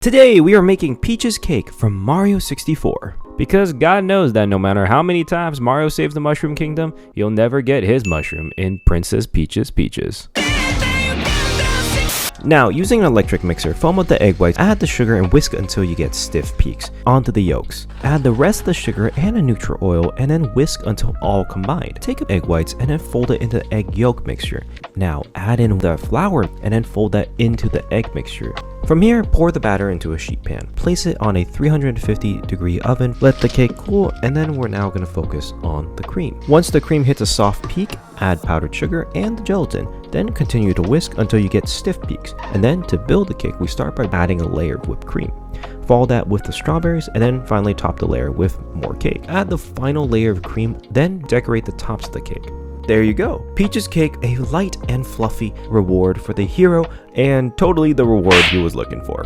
Today we are making Peach's cake from Mario 64. Because God knows that no matter how many times Mario saves the Mushroom Kingdom, you'll never get his mushroom in Princess Peach's Peaches. Now, using an electric mixer, foam up the egg whites, add the sugar and whisk until you get stiff peaks onto the yolks. Add the rest of the sugar and a neutral oil and then whisk until all combined. Take egg whites and then fold it into the egg yolk mixture. Now, add in the flour and then fold that into the egg mixture. From here, pour the batter into a sheet pan. Place it on a 350-degree oven, let the cake cool, and then we're now going to focus on the cream. Once the cream hits a soft peak, add powdered sugar and the gelatin. Then continue to whisk until you get stiff peaks. And then to build the cake, we start by adding a layer of whipped cream. Follow that with the strawberries and then finally top the layer with more cake. Add the final layer of cream, then decorate the tops of the cake. There you go. Peach's cake, a light and fluffy reward for the hero and totally the reward he was looking for.